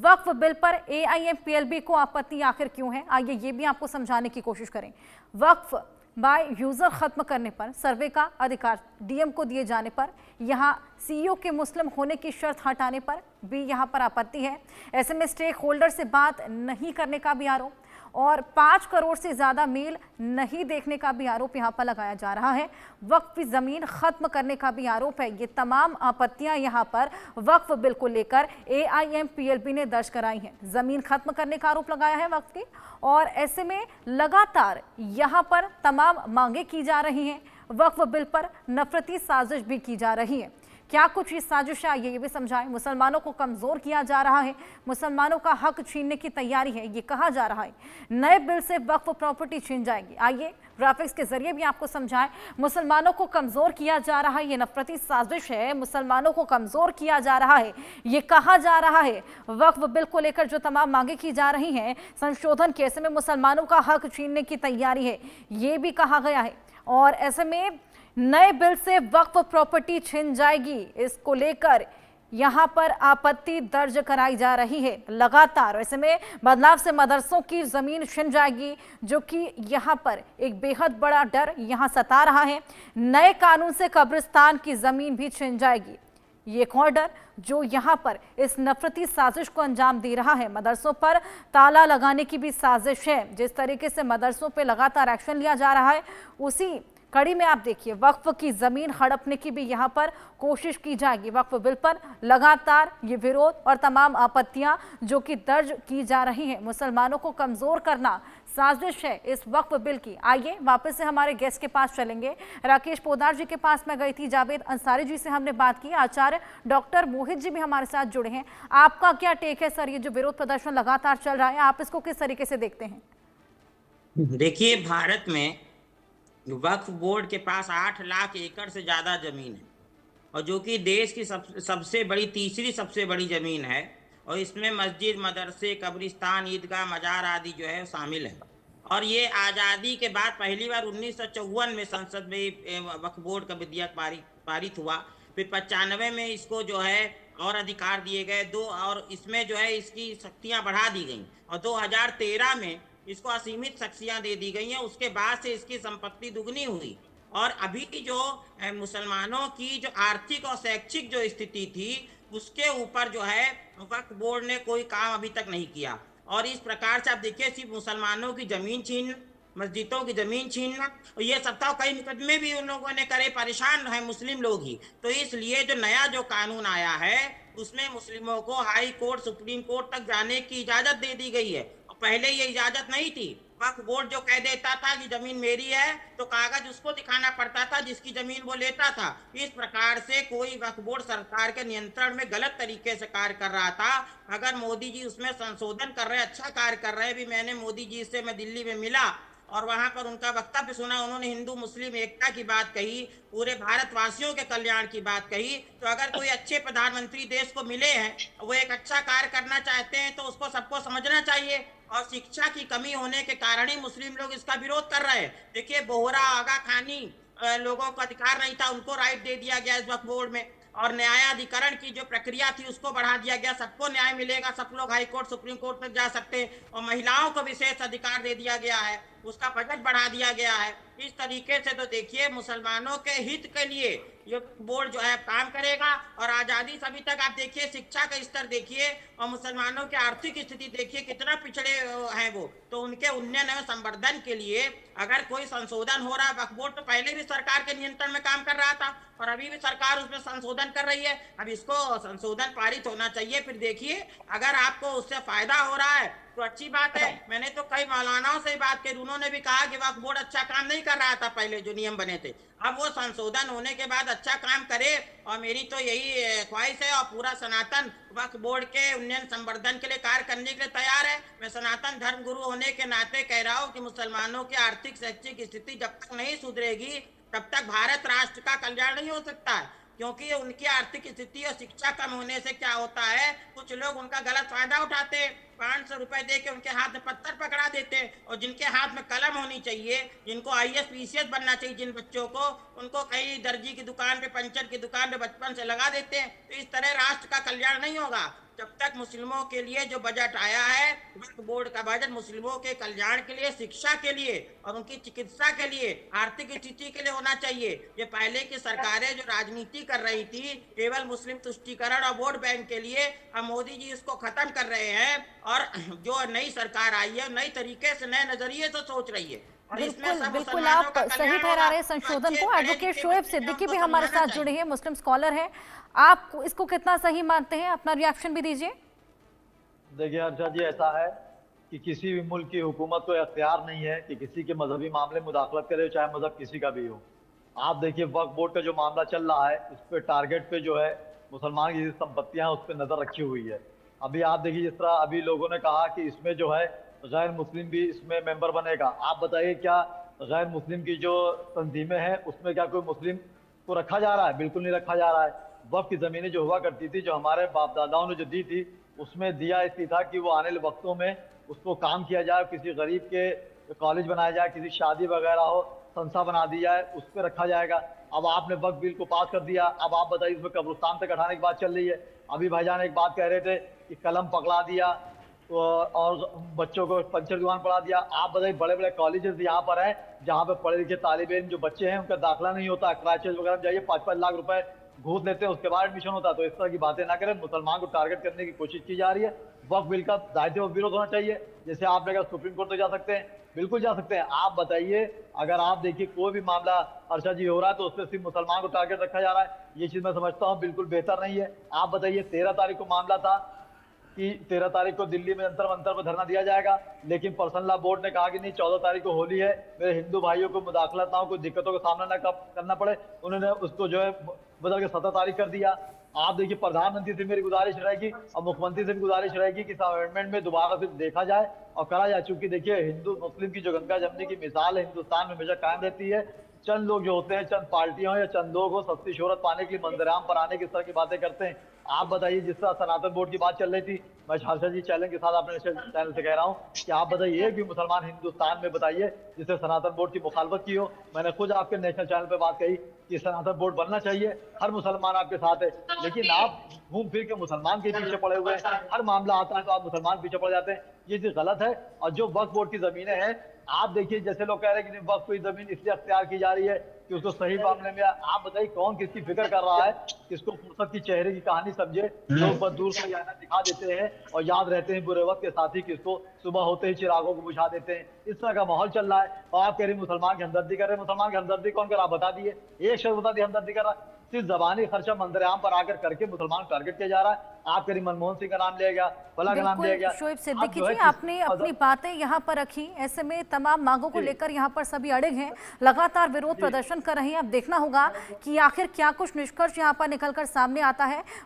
वक्फ bill पर AIMPLB को आपत्ति आखिर क्यों है, आइए ये भी आपको समझाने की कोशिश करें। वक्फ बाय यूजर खत्म करने पर, सर्वे का अधिकार डीएम को दिए जाने पर, यहाँ सीईओ के मुस्लिम होने की शर्त हटाने पर भी यहाँ पर आपत्ति है। ऐसे में स्टेक होल्डर से बात नहीं करने का भी आरोप और 5 करोड़ से ज्यादा मेल नहीं देखने का भी आरोप यहाँ पर लगाया जा रहा है। वक्फ जमीन खत्म करने का भी आरोप है। ये तमाम आपत्तियां यहाँ पर वक्फ बिल को लेकर एआईएमपीएलबी ने दर्ज कराई हैं। जमीन खत्म करने का आरोप लगाया है वक्फ की, और ऐसे में लगातार यहाँ पर तमाम मांगे की जा रही हैं। वक्फ बिल पर नफरती साजिश भी की जा रही है। क्या कुछ इस साजिश है, ये भी समझाएं। मुसलमानों को कमजोर किया जा रहा है, मुसलमानों का हक छीनने की तैयारी है, ये कहा जा रहा है। नए बिल से वक्फ प्रॉपर्टी छीन जाएगी। आइए ग्राफिक्स के जरिए भी आपको समझाएं। मुसलमानों को कमजोर किया जा रहा है, ये नफरती साजिश है। मुसलमानों को कमजोर किया जा रहा है, ये कहा जा रहा है। वक्फ बिल को लेकर जो तमाम मांगे की जा रही हैं, संशोधन के ऐसे में मुसलमानों का हक छीनने की तैयारी है, ये भी कहा गया है। और ऐसे में नए बिल से वक्फ प्रॉपर्टी छिन जाएगी, इसको लेकर यहां पर आपत्ति दर्ज कराई जा रही है लगातार। ऐसे में बदलाव से मदरसों की जमीन छिन जाएगी, जो कि यहां पर एक बेहद बड़ा डर यहां सता रहा है। नए कानून से कब्रिस्तान की जमीन भी छिन जाएगी। ये एक और डर जो यहाँ पर इस नफरती साजिश को अंजाम दे रहा है। मदरसों पर ताला लगाने की भी साजिश है। जिस तरीके से मदरसों पे लगातार एक्शन लिया जा रहा है, उसी कड़ी में आप देखिए वक्फ की जमीन हड़पने की भी यहाँ पर कोशिश की जाएगी। वक्फ बिल पर लगातार ये विरोध और तमाम आपत्तियां जो कि दर्ज की जा रही हैं, मुसलमानों को कमजोर करना साजिश है इस वक्फ बिल की। आइए वापस से हमारे गेस्ट के पास चलेंगे। राकेश पोदार जी के पास मैं गई थी, जावेद अंसारी जी से हमने बात की, आचार्य डॉक्टर मोहित जी भी हमारे साथ जुड़े हैं। आपका क्या टेक है सर, ये जो विरोध प्रदर्शन लगातार चल रहा है, आप इसको किस तरीके से देखते हैं? देखिए, भारत में वक्फ बोर्ड के पास 8 लाख एकड़ से ज़्यादा ज़मीन है, और जो कि देश की सबसे बड़ी, तीसरी सबसे बड़ी ज़मीन है। और इसमें मस्जिद, मदरसे, कब्रिस्तान, ईदगाह, मजार आदि जो है शामिल है। और ये आज़ादी के बाद पहली बार 1954 में संसद में वक्फ बोर्ड का विधेयक पारित हुआ। फिर 95 में इसको जो है और अधिकार दिए गए और इसमें जो है इसकी शक्तियाँ बढ़ा दी गई, और 2013 में इसको असीमित शक्तियां दे दी गई हैं। उसके बाद से इसकी संपत्ति दुगनी हुई, और अभी की जो मुसलमानों की जो आर्थिक और शैक्षिक जो स्थिति थी, उसके ऊपर जो है वक्फ बोर्ड ने कोई काम अभी तक नहीं किया। और इस प्रकार से आप देखिए, सिर्फ मुसलमानों की जमीन छीन, मस्जिदों की जमीन छीनना, और ये सत्ता कई मुकदमे भी उन लोगों ने करे, परेशान है मुस्लिम लोग ही। तो इसलिए जो नया जो कानून आया है, उसमें मुस्लिमों को हाई कोर्ट, सुप्रीम कोर्ट तक जाने की इजाजत दे दी गई है। पहले ये इजाजत नहीं थी। वक्फ बोर्ड जो कह देता था कि जमीन मेरी है, तो कागज उसको दिखाना पड़ता था जिसकी जमीन वो लेता था। इस प्रकार से कोई वक्फ बोर्ड सरकार के नियंत्रण में गलत तरीके से कार्य कर रहा था। अगर मोदी जी उसमें संशोधन कर रहे, अच्छा कार्य कर रहे। भी मैंने मोदी जी से मैं दिल्ली में मिला और वहां पर उनका वक्तव्य सुना। उन्होंने हिंदू मुस्लिम एकता की बात कही, पूरे भारतवासियों के कल्याण की बात कही। तो अगर कोई अच्छे प्रधानमंत्री देश को मिले हैं, वो एक अच्छा कार्य करना चाहते हैं, तो उसको सबको समझना चाहिए। और शिक्षा की कमी होने के कारण ही मुस्लिम लोग इसका विरोध कर रहे हैं। देखिए, बोहरा, आगा खानी लोगों को अधिकार नहीं था, उनको राइट दे दिया गया इस वक्फ बोर्ड में। और न्यायाधिकरण की जो प्रक्रिया थी उसको बढ़ा दिया गया, सबको न्याय मिलेगा, सब लोग हाई कोर्ट, सुप्रीम कोर्ट तक जा सकते हैं। और महिलाओं को विशेष अधिकार दे दिया गया है, उसका बजट बढ़ा दिया गया है। इस तरीके से तो देखिए, मुसलमानों के हित के लिए ये बोर्ड जो है काम करेगा। और आज़ादी से अभी तक आप देखिए, शिक्षा का स्तर देखिए और मुसलमानों की आर्थिक स्थिति देखिए, कितना पिछड़े हैं वो। तो उनके उन्नयन एवं संवर्धन के लिए अगर कोई संशोधन हो रहा है, वक्फ बोर्ड तो पहले भी सरकार के नियंत्रण में काम कर रहा था और अभी भी सरकार उसमें संशोधन कर रही है। अब इसको संशोधन पारित होना चाहिए। फिर देखिए, अगर आपको उससे फायदा हो रहा है तो अच्छी बात है। मैंने तो कई मौलानाओं से बात की, उन्होंने भी कहा कि वक्फ बोर्ड अच्छा काम नहीं कर रहा था पहले जो नियम बने थे। अब वो संशोधन होने के बाद अच्छा काम करे, और मेरी तो यही ख्वाहिश है। और पूरा सनातन वक्फ बोर्ड के उन्नयन संवर्धन के लिए कार्य करने के लिए तैयार है। मैं सनातन धर्म गुरु होने के नाते कह रहा हूँ कि मुसलमानों की आर्थिक शैक्षिक स्थिति जब तक नहीं सुधरेगी, तब तक भारत राष्ट्र का कल्याण नहीं हो सकता है। क्योंकि उनकी आर्थिक स्थिति और शिक्षा कम होने से क्या होता है, कुछ लोग उनका गलत फायदा उठाते हैं। 500 रुपए दे के उनके हाथ में पत्थर पकड़ा देते हैं, और जिनके हाथ में कलम होनी चाहिए, जिनको आईएएस पीसीएस बनना चाहिए, जिन बच्चों को, उनको कहीं दर्जी की दुकान पे, पंचर की दुकान पे बचपन से लगा देते हैं। तो इस तरह राष्ट्र का कल्याण नहीं होगा। जब तक मुस्लिमों के लिए जो बजट आया है, वक्फ बोर्ड का बजट मुस्लिमों के कल्याण के लिए, शिक्षा के लिए और उनकी चिकित्सा के लिए, आर्थिक स्थिति के लिए होना चाहिए। ये पहले की सरकारें जो राजनीति कर रही थी केवल मुस्लिम तुष्टीकरण और वोट बैंक के लिए, अब मोदी जी इसको खत्म कर रहे हैं। और जो नई सरकार आई है नई तरीके से, नए नजरिए से सोच रही है, और इसमें बिल्कुल सब बिल्कुल, मुसलमानों आप का सही कल्याण ठहरा होगा। रहे हैं तो संशोधन अच्छे को। पढ़े एडवोकेट लिखे शोएब बच्चे सिद्दीकी हमको भी हमारे समझाना साथ चाहिए। जुड़े हैं, मुस्लिम स्कॉलर हैं। आप इसको कितना सही मानते हैं, अपना रिएक्शन भी दीजिए। देखिए अर्षा जी, ऐसा है कि किसी भी मुल्क की हुकूमत को अख्तियार नहीं है कि किसी के मजहबी मामले में मुदाखलत करे, चाहे मजहब किसी का भी हो। आप देखिए वक्फ बोर्ड का जो मामला चल रहा है, इस पे टारगेट पे जो है मुसलमान की संपत्तियां, उस पर नजर रखी हुई है। अभी आप देखिए जिस तरह अभी लोगों ने कहा कि इसमें जो है गैर मुस्लिम भी इसमें मेंबर बनेगा। आप बताइए क्या गैर मुस्लिम की जो तंजीमें हैं उसमें क्या कोई मुस्लिम को रखा जा रहा है? बिल्कुल नहीं रखा जा रहा है। वक्फ की जमीनें जो हुआ करती थी, जो हमारे बाप दादाओं ने जो दी थी, उसमें दिया इसलिए था कि वो आने वाले वक्तों में उसको काम किया जाए, किसी गरीब के कॉलेज बनाया जाए, किसी शादी वगैरह हो संस्था बना दी जाए, उस पर रखा जाएगा। अब आपने वक्फ बिल को पास कर दिया, अब आप बताइए उसमें कब्रिस्तान तक हटाने की बात चल रही है। अभी भाईजान एक बात कह रहे थे कि कलम पकड़ा दिया और बच्चों को पंचर दुकान पढ़ा दिया। आप बताइए बड़े बड़े कॉलेजेस यहाँ पर हैं जहाँ पे पढ़े लिखे तालिब इल्म जो बच्चे हैं उनका दाखिला नहीं होता, क्रैचेस वगैरह में जाइए 5-5 लाख रुपए घूस लेते हैं, उसके बाद एडमिशन होता है। तो इस तरह की बातें ना करें, मुसलमान को टारगेट करने की कोशिश की जा रही है। वक्फ बिल का दायित्व और विरोध होना चाहिए। जैसे आपने कहा सुप्रीम कोर्ट तक जा सकते हैं, बिल्कुल जा सकते हैं। आप बताइए अगर आप देखिए कोई भी मामला अर्षा जी हो रहा है तो उसमें सिर्फ मुसलमान को टारगेट रखा जा रहा है, ये चीज मैं समझता हूँ बिल्कुल बेहतर नहीं है। आप बताइए 13 तारीख को मामला था कि 13 तारीख को दिल्ली में जंतर मंतर पर धरना दिया जाएगा, लेकिन पर्सनल लॉ बोर्ड ने कहा कि नहीं 14 तारीख को होली है, मेरे हिंदू भाइयों को मुदाखलत ना हो, कोई दिक्कतों का सामना ना करना पड़े। उन्होंने उसको जो है बदल के 17 तारीख कर दिया। आप देखिए प्रधानमंत्री से मेरी गुजारिश रहेगी और मुख्यमंत्री से भी गुजारिश रहेगी कि इस अमेंडमेंट में दोबारा से देखा जाए और करा जाए। चूंकि देखिए हिंदू मुस्लिम की जो गंगा जमने की मिसाल है हिंदुस्तान में हमेशा कायम रहती है। चंद लोग जो होते हैं, चंद पार्टियां या चंद लोग हो सस्ती शोहरत पाने के लिए मंजराम पर आने की इस तरह की बातें करते हैं। आप बताइए जिस तरह सनातन बोर्ड की बात चल रही थी, मैं हर्षा जी चैलेंज के साथ अपने चैनल से कह रहा हूँ कि आप बताइए एक भी मुसलमान हिंदुस्तान में बताइए जिसने सनातन बोर्ड की मुखालफत की हो। मैंने खुद आपके नेशनल चैनल पे बात कही कि सनातन बोर्ड बनना चाहिए, हर मुसलमान आपके साथ है, लेकिन आप घूम फिर के मुसलमान के पीछे पड़े हुए हैं। हर मामला आता है तो आप मुसलमान पीछे पड़ जाते हैं, ये चीज गलत है। और जो वक्फ बोर्ड की जमीनें हैं, आप देखिए जैसे लोग कह रहे हैं कि वक्फ की जमीन इसलिए अख्तियार की जा रही है कि उसको सही मामले में, आप बताइए कौन किसकी फिक्र कर रहा है, किसको फुर्सत की चेहरे की कहानी समझे। लोग बस दूर से आना दिखा देते हैं और याद रहते हैं बुरे वक्त के साथ ही किसको सुबह होते ही चिरागों को बुझा देते हैं। इस तरह का माहौल चल रहा है और आप कह रहे मुसलमान की हमदर्दी कर रहे हैं। मुसलमान की हमदर्दी कौन कर रहा बता दिए, एक शख्स बता दिए हमदर्दी कर रहा। सिर्फ जबानी खर्चा मंजर-ए-आम पर आकर करके मुसलमान टारगेट किया जा रहा है। आप कह रही मनमोहन सिंह का नाम लिया गया, फला का नाम लिया गया। शोएब सिद्दीकी जी, आपने अपनी बातें यहाँ पर रखी, ऐसे में तमाम मांगों को लेकर यहाँ पर सभी अड़िग हैं, लगातार विरोध प्रदर्शन कर रहे हैं। अब देखना होगा कि आखिर क्या कुछ निष्कर्ष यहाँ पर निकलकर सामने आता है।